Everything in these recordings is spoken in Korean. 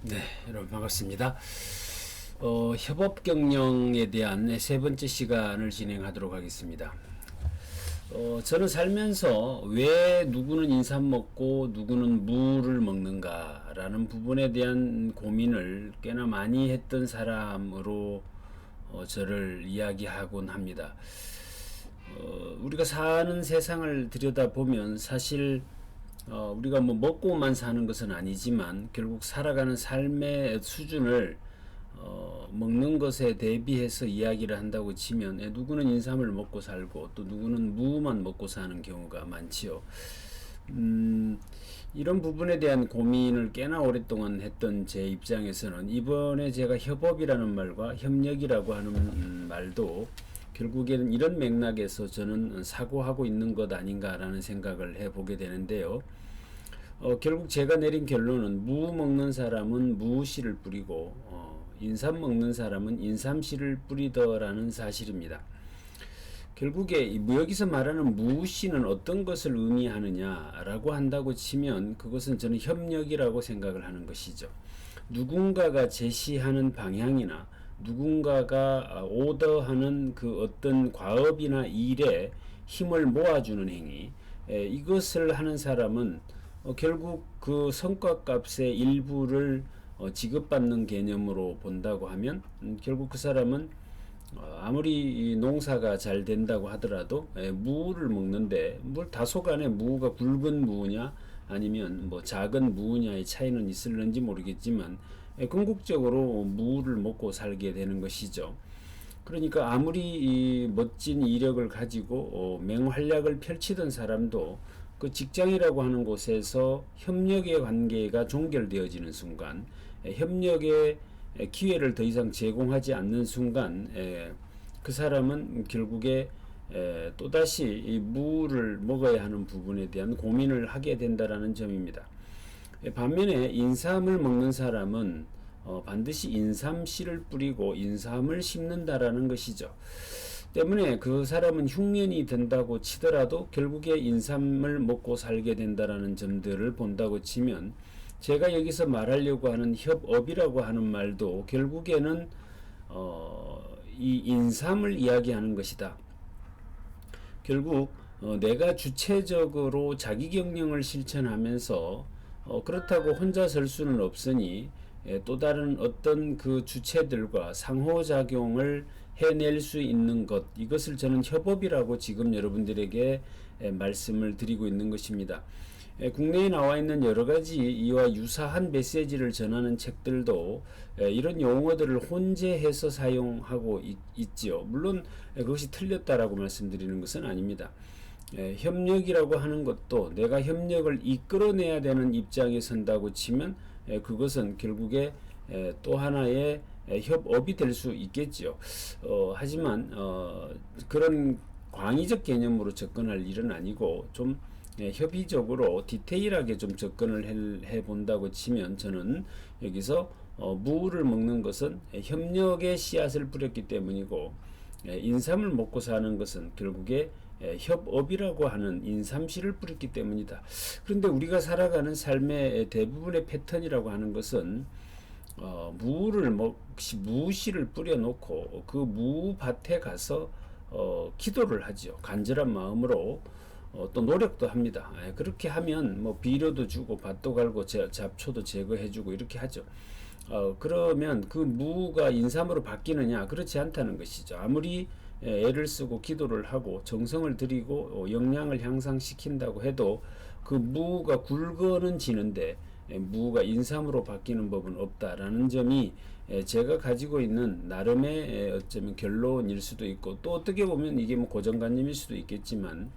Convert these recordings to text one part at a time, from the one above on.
네, 여러분 반갑습니다. 협업 경영에 대한 세 번째 시간을 진행하도록 하겠습니다. 저는 살면서 왜 누구는 인삼 먹고 누구는 무를 먹는가라는 부분에 대한 고민을 꽤나 많이 했던 사람으로 저를 이야기하곤 합니다. 우리가 사는 세상을 들여다보면 사실 우리가 뭐 먹고만 사는 것은 아니지만 결국 살아가는 삶의 수준을 먹는 것에 대비해서 이야기를 한다고 치면 누구는 인삼을 먹고 살고 또 누구는 무만 먹고 사는 경우가 많지요. 이런 부분에 대한 고민을 꽤나 오랫동안 했던 제 입장에서는 이번에 제가 협업이라는 말과 협력이라고 하는 말도 결국에는 이런 맥락에서 저는 사고하고 있는 것 아닌가라는 생각을 해보게 되는데요. 결국 제가 내린 결론은 무 먹는 사람은 무씨를 뿌리고 인삼 먹는 사람은 인삼씨를 뿌리더라는 사실입니다. 결국에 여기서 말하는 무씨는 어떤 것을 의미하느냐라고 한다고 치면 그것은 저는 협력이라고 생각을 하는 것이죠. 누군가가 제시하는 방향이나 누군가가 오더하는 그 어떤 과업이나 일에 힘을 모아주는 행위, 이것을 하는 사람은 결국 그 성과값의 일부를 지급받는 개념으로 본다고 하면 결국 그 사람은 아무리 농사가 잘 된다고 하더라도 무를 먹는데 물 다소간에 무가 굵은 무냐 아니면 뭐 작은 무냐의 차이는 있을는지 모르겠지만 궁극적으로 무를 먹고 살게 되는 것이죠. 그러니까 아무리 멋진 이력을 가지고 맹활약을 펼치던 사람도 그 직장이라고 하는 곳에서 협력의 관계가 종결되어지는 순간, 협력의 기회를 더 이상 제공하지 않는 순간 그 사람은 결국에 또다시 이 무를 먹어야 하는 부분에 대한 고민을 하게 된다라는 점입니다. 반면에 인삼을 먹는 사람은 반드시 인삼씨를 뿌리고 인삼을 심는다라는 것이죠. 때문에 그 사람은 흉년이 된다고 치더라도 결국에 인삼을 먹고 살게 된다라는 점들을 본다고 치면 제가 여기서 말하려고 하는 협업이라고 하는 말도 결국에는 이 인삼을 이야기하는 것이다. 결국 내가 주체적으로 자기경영을 실천하면서 그렇다고 혼자 설 수는 없으니 또 다른 어떤 그 주체들과 상호작용을 해낼 수 있는 것, 이것을 저는 협업이라고 지금 여러분들에게 말씀을 드리고 있는 것입니다. 국내에 나와 있는 여러 가지 이와 유사한 메시지를 전하는 책들도 이런 용어들을 혼재해서 사용하고 있지요. 물론 그것이 틀렸다라고 말씀드리는 것은 아닙니다. 협력이라고 하는 것도 내가 협력을 이끌어내야 되는 입장에 선다고 치면 그것은 결국에 또 하나의 협업이 될 수 있겠죠. 하지만 그런 광의적 개념으로 접근할 일은 아니고 좀 협의적으로 디테일하게 좀 접근을 해본다고 치면 저는 여기서 무를 먹는 것은 협력의 씨앗을 뿌렸기 때문이고 인삼을 먹고 사는 것은 결국에 협업이라고 하는 인삼씨를 뿌렸기 때문이다. 그런데 우리가 살아가는 삶의 대부분의 패턴이라고 하는 것은 무씨를 뿌려놓고 그 무밭에 가서 기도를 하죠. 간절한 마음으로 또 노력도 합니다. 그렇게 하면 뭐 비료도 주고 밭도 갈고 잡초도 제거해주고 이렇게 하죠. 그러면 그 무가 인삼으로 바뀌느냐? 그렇지 않다는 것이죠. 아무리 애를 쓰고 기도를 하고 정성을 들이고 영양을 향상시킨다고 해도 그 무가 굵어는 지는데 무가 인삼으로 바뀌는 법은 없다라는 점이 제가 가지고 있는 나름의 어쩌면 결론일 수도 있고 또 어떻게 보면 이게 뭐 고정관념일 수도 있겠지만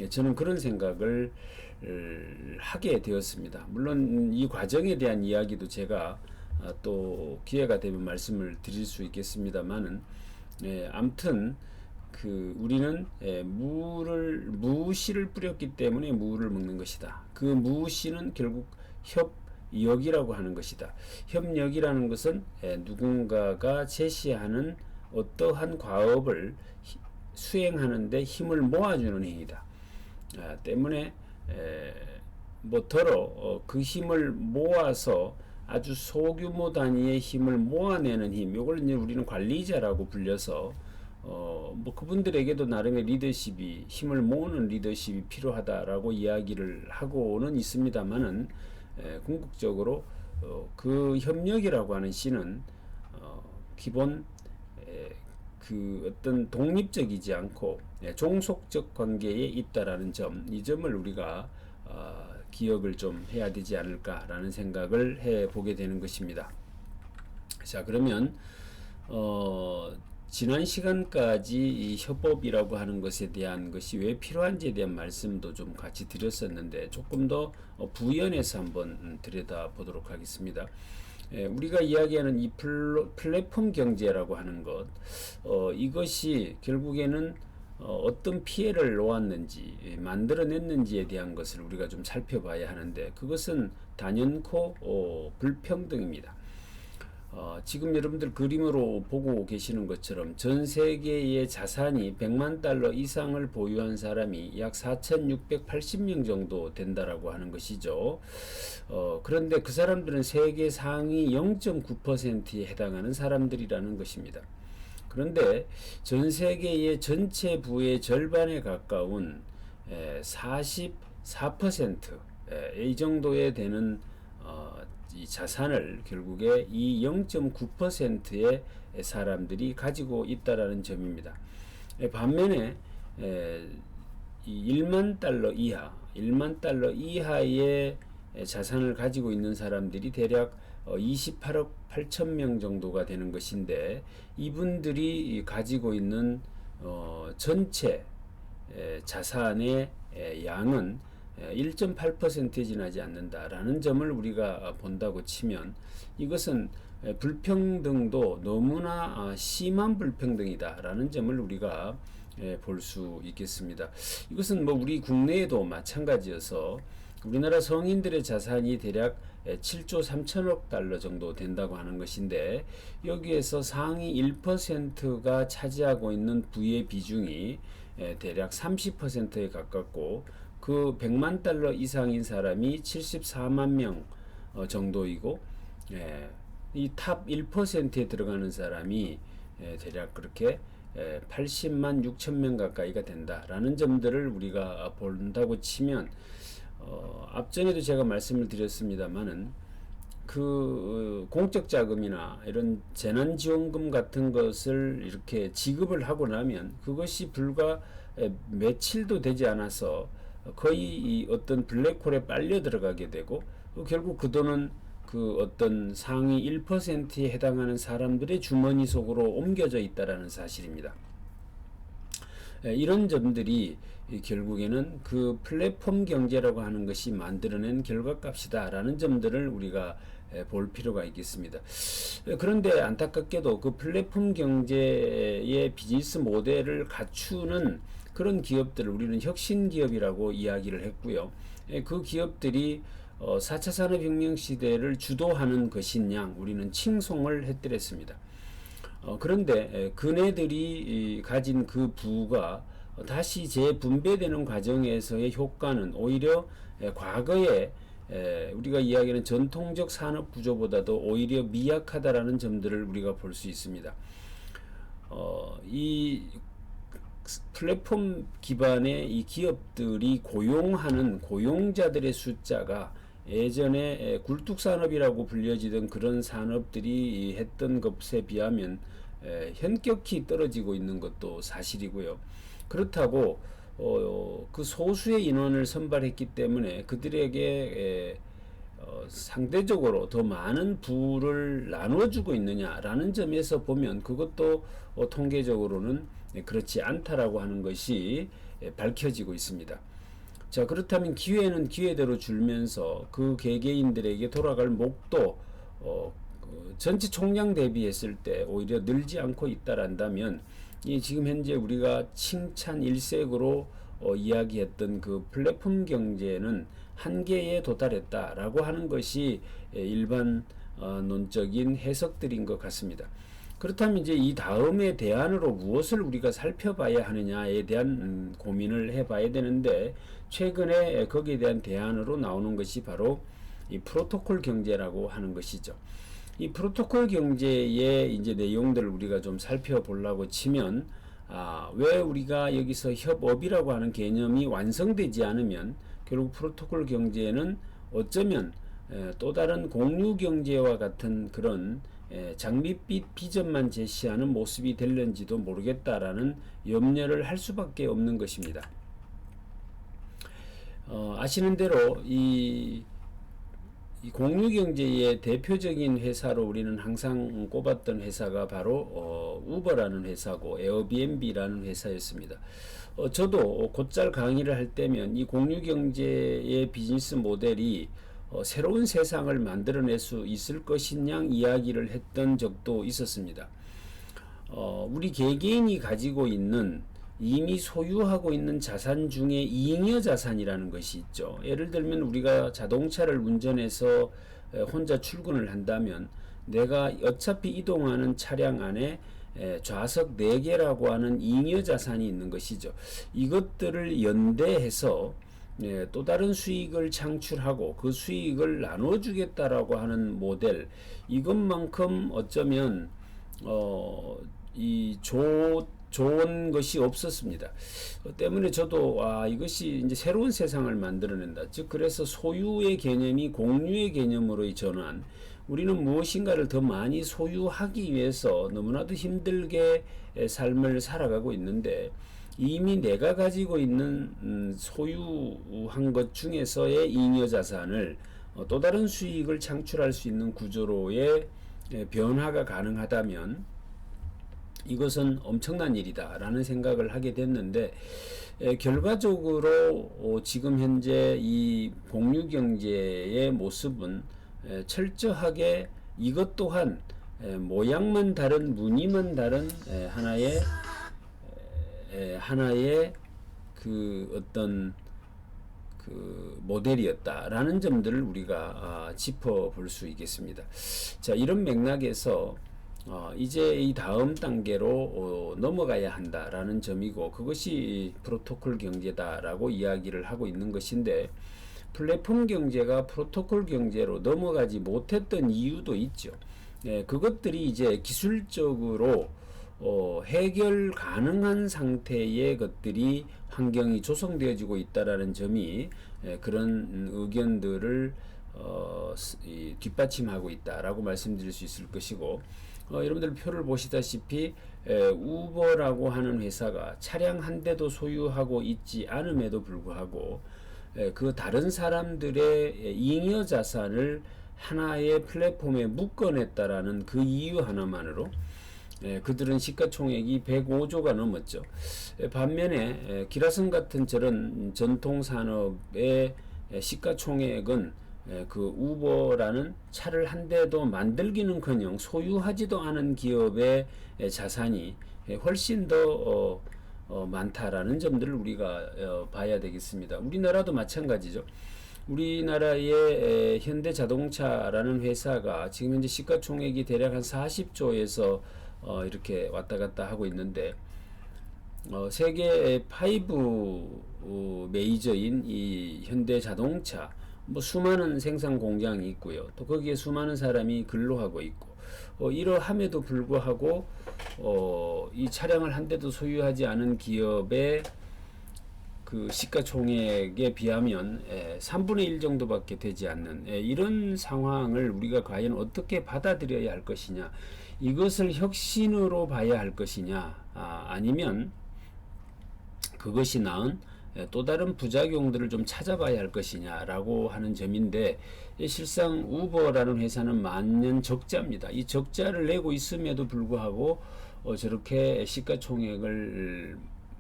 저는 그런 생각을 하게 되었습니다. 물론 이 과정에 대한 이야기도 제가 또 기회가 되면 말씀을 드릴 수 있겠습니다만은 아무튼 우리는 무씨를 뿌렸기 때문에 무를 먹는 것이다. 그 무씨는 결국 협력이라고 하는 것이다. 협력이라는 것은 누군가가 제시하는 어떠한 과업을 수행하는데 힘을 모아주는 행위다. 때문에 그 힘을 모아서 아주 소규모 단위의 힘을 모아내는 힘, 이걸 이제 우리는 관리자라고 불려서 뭐 그분들에게도 나름의 리더십이, 힘을 모으는 리더십이 필요하다라고 이야기를 하고는 있습니다만은, 궁극적으로 그 협력이라고 하는 C는 기본 그 어떤 독립적이지 않고 종속적 관계에 있다라는 점, 이 점을 우리가 기억을 좀 해야 되지 않을까라는 생각을 해 보게 되는 것입니다. 자, 그러면 지난 시간까지 이 협업이라고 하는 것에 대한 것이 왜 필요한지에 대한 말씀도 좀 같이 드렸었는데, 조금 더 부연해서 한번 들여다 보도록 하겠습니다. 우리가 이야기하는 이 플랫폼 경제라고 하는 것, 이것이 결국에는 어떤 피해를 놓았는지, 만들어냈는지에 대한 것을 우리가 좀 살펴봐야 하는데, 그것은 단연코 불평등입니다. 지금 여러분들 그림으로 보고 계시는 것처럼 전 세계의 자산이 100만 달러 이상을 보유한 사람이 약 4,680명 정도 된다라고 하는 것이죠. 그런데 그 사람들은 세계 상위 0.9%에 해당하는 사람들이라는 것입니다. 그런데 전 세계의 전체 부의 절반에 가까운 44%, 이 정도에 되는 이 자산을 결국에 이 0.9%의 사람들이 가지고 있다라는 점입니다. 반면에 이 1만 달러 이하, 1만 달러 이하의 자산을 가지고 있는 사람들이 대략 28억 8천 명 정도가 되는 것인데, 이분들이 가지고 있는 전체 자산의 양은 1.8%에 지나지 않는다라는 점을 우리가 본다고 치면, 이것은 불평등도 너무나 심한 불평등이다라는 점을 우리가 볼 수 있겠습니다. 이것은 뭐 우리 국내에도 마찬가지여서 우리나라 성인들의 자산이 대략 7조 3천억 달러 정도 된다고 하는 것인데, 여기에서 상위 1%가 차지하고 있는 부의 비중이 대략 30%에 가깝고, 그 100만 달러 이상인 사람이 74만 명 정도이고, 이 탑 1%에 들어가는 사람이 대략 그렇게 80만 6천 명 가까이가 된다라는 점들을 우리가 본다고 치면, 앞전에도 제가 말씀을 드렸습니다만은, 그 공적 자금이나 이런 재난지원금 같은 것을 이렇게 지급을 하고 나면 그것이 불과 며칠도 되지 않아서 거의 이 어떤 블랙홀에 빨려 들어가게 되고, 결국 그 돈은 그 어떤 상위 1%에 해당하는 사람들의 주머니 속으로 옮겨져 있다라는 사실입니다. 이런 점들이 결국에는 그 플랫폼 경제라고 하는 것이 만들어낸 결과값이다라는 점들을 우리가 볼 필요가 있겠습니다. 그런데 안타깝게도 그 플랫폼 경제의 비즈니스 모델을 갖추는 그런 기업들을 우리는 혁신 기업이라고 이야기를 했고요. 그 기업들이 4차 산업혁명 시대를 주도하는 것인 양 우리는 칭송을 했더랬습니다. 그런데 그네들이 가진 그 부가 다시 재분배되는 과정에서의 효과는 오히려 과거에 우리가 이야기하는 전통적 산업 구조보다도 오히려 미약하다라는 점들을 우리가 볼 수 있습니다. 이 플랫폼 기반의 이 기업들이 고용하는 고용자들의 숫자가 예전에 굴뚝산업이라고 불려지던 그런 산업들이 했던 것에 비하면 현격히 떨어지고 있는 것도 사실이고요. 그렇다고 그 소수의 인원을 선발했기 때문에 그들에게 상대적으로 더 많은 부를 나눠주고 있느냐라는 점에서 보면 그것도 통계적으로는 그렇지 않다라고 하는 것이 밝혀지고 있습니다. 자, 그렇다면 기회는 기회대로 줄면서 그 개개인들에게 돌아갈 목도 전체 총량 대비했을 때 오히려 늘지 않고 있다란다면, 이 지금 현재 우리가 칭찬 일색으로 이야기했던 그 플랫폼 경제는 한계에 도달했다라고 하는 것이 일반 논적인 해석들인 것 같습니다. 그렇다면 이제 이 다음의 대안으로 무엇을 우리가 살펴봐야 하느냐에 대한 고민을 해봐야 되는데, 최근에 거기에 대한 대안으로 나오는 것이 바로 이 프로토콜 경제라고 하는 것이죠. 이 프로토콜 경제의 이제 내용들을 우리가 좀 살펴보려고 치면, 왜 우리가 여기서 협업이라고 하는 개념이 완성되지 않으면 결국 프로토콜 경제는 어쩌면 또 다른 공유 경제와 같은 그런 장밋빛 비전만 제시하는 모습이 될는지도 모르겠다라는 염려를 할 수밖에 없는 것입니다. 아시는 대로 이 공유경제의 대표적인 회사로 우리는 항상 꼽았던 회사가 바로 우버라는 회사고 에어비앤비라는 회사였습니다. 저도 곧잘 강의를 할 때면 이 공유경제의 비즈니스 모델이 새로운 세상을 만들어낼 수 있을 것이냐 이야기를 했던 적도 있었습니다. 우리 개개인이 가지고 있는 이미 소유하고 있는 자산 중에 잉여 자산이라는 것이 있죠. 예를 들면 우리가 자동차를 운전해서 혼자 출근을 한다면 내가 어차피 이동하는 차량 안에 좌석 4개라고 하는 잉여 자산이 있는 것이죠. 이것들을 연대해서 또 다른 수익을 창출하고 그 수익을 나눠주겠다라고 하는 모델, 이것만큼 어쩌면 좋은 것이 없었습니다. 때문에 저도 이것이 이제 새로운 세상을 만들어낸다. 즉 그래서 소유의 개념이 공유의 개념으로의 전환. 우리는 무엇인가를 더 많이 소유하기 위해서 너무나도 힘들게 삶을 살아가고 있는데, 이미 내가 가지고 있는 소유한 것 중에서의 잉여 자산을 또 다른 수익을 창출할 수 있는 구조로의 변화가 가능하다면 이것은 엄청난 일이다 라는 생각을 하게 됐는데, 결과적으로 지금 현재 이 공유경제의 모습은 철저하게 이것 또한 모양만 다른 무늬만 다른 하나의 그 어떤 그 모델이었다라는 점들을 우리가 짚어볼 수 있겠습니다. 자, 이런 맥락에서 이제 이 다음 단계로 넘어가야 한다라는 점이고, 그것이 프로토콜 경제다라고 이야기를 하고 있는 것인데, 플랫폼 경제가 프로토콜 경제로 넘어가지 못했던 이유도 있죠. 그것들이 이제 기술적으로 해결 가능한 상태의 것들이 환경이 조성되어지고 있다라는 점이 그런 의견들을 뒷받침하고 있다라고 말씀드릴 수 있을 것이고, 여러분들 표를 보시다시피 우버라고 하는 회사가 차량 한 대도 소유하고 있지 않음에도 불구하고 그 다른 사람들의 잉여 자산을 하나의 플랫폼에 묶어냈다라는 그 이유 하나만으로 그들은 시가총액이 105조가 넘었죠. 반면에 기라성 같은 저런 전통산업의 시가총액은 그 우버라는 차를 한 대도 만들기는커녕 소유하지도 않은 기업의 자산이 훨씬 더 많다라는 점들을 우리가 봐야 되겠습니다. 우리나라도 마찬가지죠. 우리나라의 현대자동차라는 회사가 지금 현재 시가총액이 대략 한 40조에서 이렇게 왔다 갔다 하고 있는데, 세계 5 메이저인 이 현대자동차, 수많은 생산 공장이 있고요. 또 거기에 수많은 사람이 근로하고 있고, 이러함에도 불구하고 이 차량을 한 대도 소유하지 않은 기업의 그 시가총액에 비하면 3분의 1 정도밖에 되지 않는 이런 상황을 우리가 과연 어떻게 받아들여야 할 것이냐, 이것을 혁신으로 봐야 할 것이냐, 아니면 그것이 낳은 또 다른 부작용들을 좀 찾아봐야 할 것이냐라고 하는 점인데, 실상 우버라는 회사는 만년 적자입니다. 이 적자를 내고 있음에도 불구하고 저렇게 시가총액을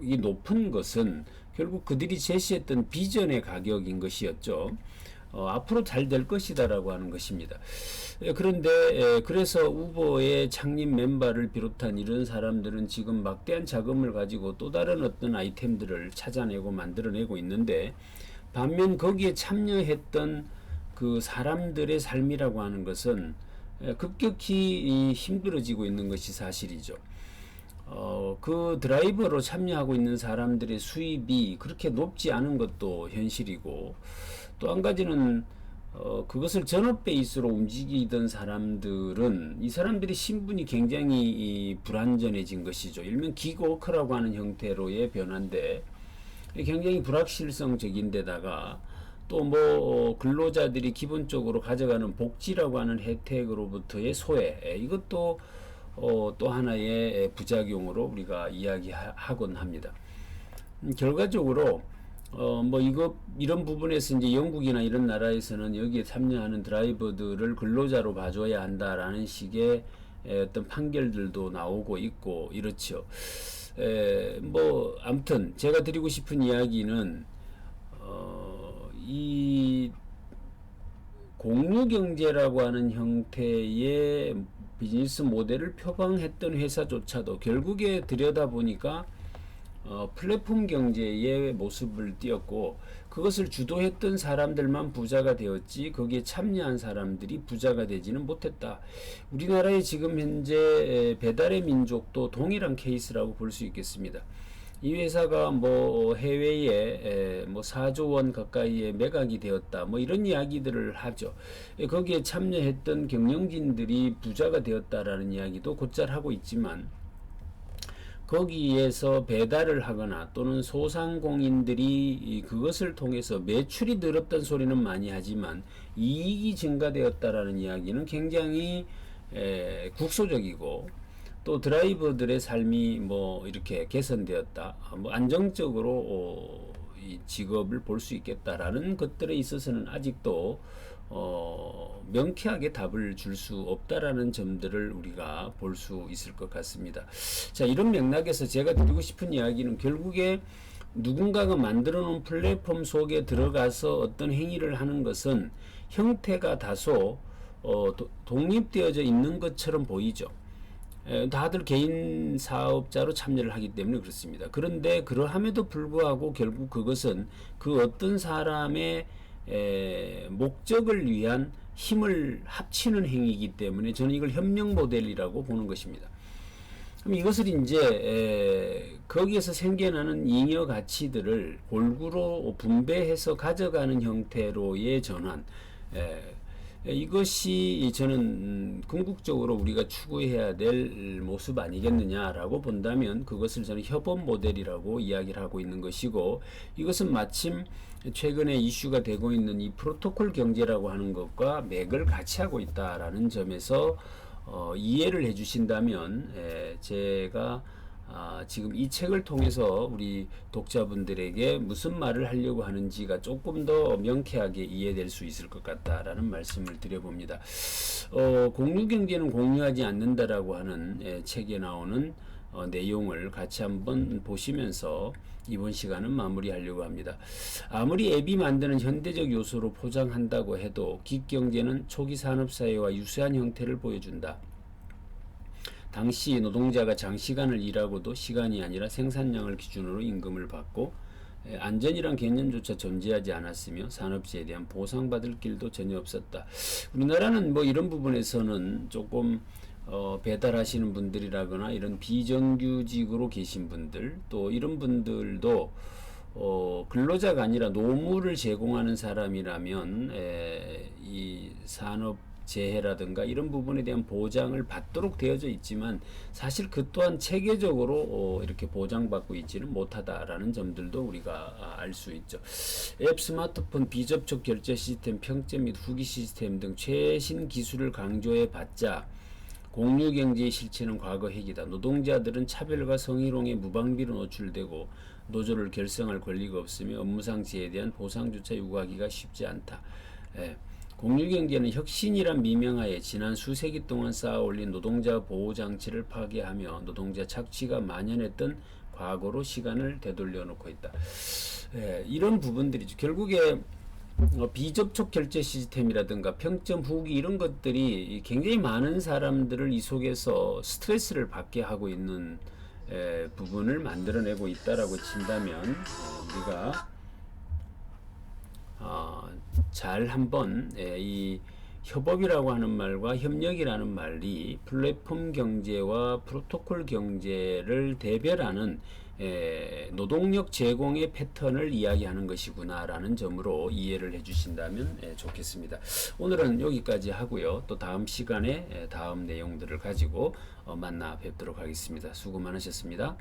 이 높은 것은 결국 그들이 제시했던 비전의 가격인 것이었죠. 앞으로 잘 될 것이다라고 하는 것입니다. 그런데 그래서 우버의 창립 멤버를 비롯한 이런 사람들은 지금 막대한 자금을 가지고 또 다른 어떤 아이템들을 찾아내고 만들어내고 있는데, 반면 거기에 참여했던 그 사람들의 삶이라고 하는 것은 급격히 힘들어지고 있는 것이 사실이죠. 그 드라이버로 참여하고 있는 사람들의 수입이 그렇게 높지 않은 것도 현실이고, 또 한 가지는 그것을 전업 베이스로 움직이던 사람들은 이 사람들의 신분이 굉장히 불안전해진 것이죠. 일명 기그워커라고 하는 형태로의 변화인데 굉장히 불확실성적인데다가 또 뭐 근로자들이 기본적으로 가져가는 복지라고 하는 혜택으로부터의 소외, 이것도 또 하나의 부작용으로 우리가 이야기하곤 합니다. 결과적으로 뭐 이런 부분에서 이제 영국이나 이런 나라에서는 여기에 참여하는 드라이버들을 근로자로 봐줘야 한다라는 식의 어떤 판결들도 나오고 있고 이렇죠. 뭐 아무튼 제가 드리고 싶은 이야기는 이 공유경제라고 하는 형태의 비즈니스 모델을 표방했던 회사조차도 결국에 들여다보니까 플랫폼 경제의 모습을 띄었고 그것을 주도했던 사람들만 부자가 되었지 거기에 참여한 사람들이 부자가 되지는 못했다. 우리나라의 지금 현재 배달의 민족도 동일한 케이스라고 볼 수 있겠습니다. 이 회사가 뭐 해외에 뭐 4조 원 가까이의 매각이 되었다. 뭐 이런 이야기들을 하죠. 거기에 참여했던 경영진들이 부자가 되었다라는 이야기도 곧잘 하고 있지만 거기에서 배달을 하거나 또는 소상공인들이 그것을 통해서 매출이 늘었던 소리는 많이 하지만 이익이 증가되었다라는 이야기는 굉장히 국소적이고 또 드라이버들의 삶이 뭐 이렇게 개선되었다, 뭐 안정적으로 이 직업을 볼 수 있겠다라는 것들에 있어서는 아직도 명쾌하게 답을 줄 수 없다라는 점들을 우리가 볼 수 있을 것 같습니다. 자, 이런 맥락에서 제가 드리고 싶은 이야기는 결국에 누군가가 만들어 놓은 플랫폼 속에 들어가서 어떤 행위를 하는 것은 형태가 다소 독립되어져 있는 것처럼 보이죠. 다들 개인 사업자로 참여를 하기 때문에 그렇습니다. 그런데 그러함에도 불구하고 결국 그것은 그 어떤 사람의 목적을 위한 힘을 합치는 행위이기 때문에 저는 이걸 협력 모델이라고 보는 것입니다. 그럼 이것을 이제 거기에서 생겨나는 잉여 가치들을 골고루 분배해서 가져가는 형태로의 전환, 이것이 저는 궁극적으로 우리가 추구해야 될 모습 아니겠느냐라고 본다면 그것을 저는 협업 모델이라고 이야기를 하고 있는 것이고, 이것은 마침 최근에 이슈가 되고 있는 이 프로토콜 경제라고 하는 것과 맥을 같이 하고 있다라는 점에서 이해를 해주신다면 제가 지금 이 책을 통해서 우리 독자분들에게 무슨 말을 하려고 하는지가 조금 더 명쾌하게 이해될 수 있을 것 같다라는 말씀을 드려봅니다. 공유경제는 공유하지 않는다라고 하는 책에 나오는 내용을 같이 한번 보시면서 이번 시간은 마무리하려고 합니다. 아무리 앱이 만드는 현대적 요소로 포장한다고 해도 기경제는 초기 산업사회와 유사한 형태를 보여준다. 당시 노동자가 장시간을 일하고도 시간이 아니라 생산량을 기준으로 임금을 받고 안전이란 개념조차 존재하지 않았으며 산업재해에 대한 보상받을 길도 전혀 없었다. 우리나라는 뭐 이런 부분에서는 조금 배달하시는 분들이라거나 이런 비정규직으로 계신 분들, 또 이런 분들도 근로자가 아니라 노무를 제공하는 사람이라면 이 산업 재해라든가 이런 부분에 대한 보장을 받도록 되어져 있지만 사실 그 또한 체계적으로 이렇게 보장받고 있지는 못하다라는 점들도 우리가 알 수 있죠. 앱, 스마트폰, 비접촉 결제 시스템, 평점 및 후기 시스템 등 최신 기술을 강조해 봤자 공유경제의 실체는 과거 핵이다. 노동자들은 차별과 성희롱에 무방비로 노출되고 노조를 결성할 권리가 없으며 업무상 재해에 대한 보상조차 요구하기가 쉽지 않다. 공유경제는 혁신이란 미명하에 지난 수세기 동안 쌓아올린 노동자 보호장치를 파괴하며 노동자 착취가 만연했던 과거로 시간을 되돌려 놓고 있다. 이런 부분들이죠. 결국에 비접촉 결제 시스템이라든가 평점 후기 이런 것들이 굉장히 많은 사람들을 이 속에서 스트레스를 받게 하고 있는 부분을 만들어내고 있다라고 친다면 우리가 잘 한번 이 협업이라고 하는 말과 협력이라는 말이 플랫폼 경제와 프로토콜 경제를 대별하는 노동력 제공의 패턴을 이야기하는 것이구나라는 점으로 이해를 해주신다면 좋겠습니다. 오늘은 여기까지 하고요. 또 다음 시간에 다음 내용들을 가지고 만나 뵙도록 하겠습니다. 수고 많으셨습니다.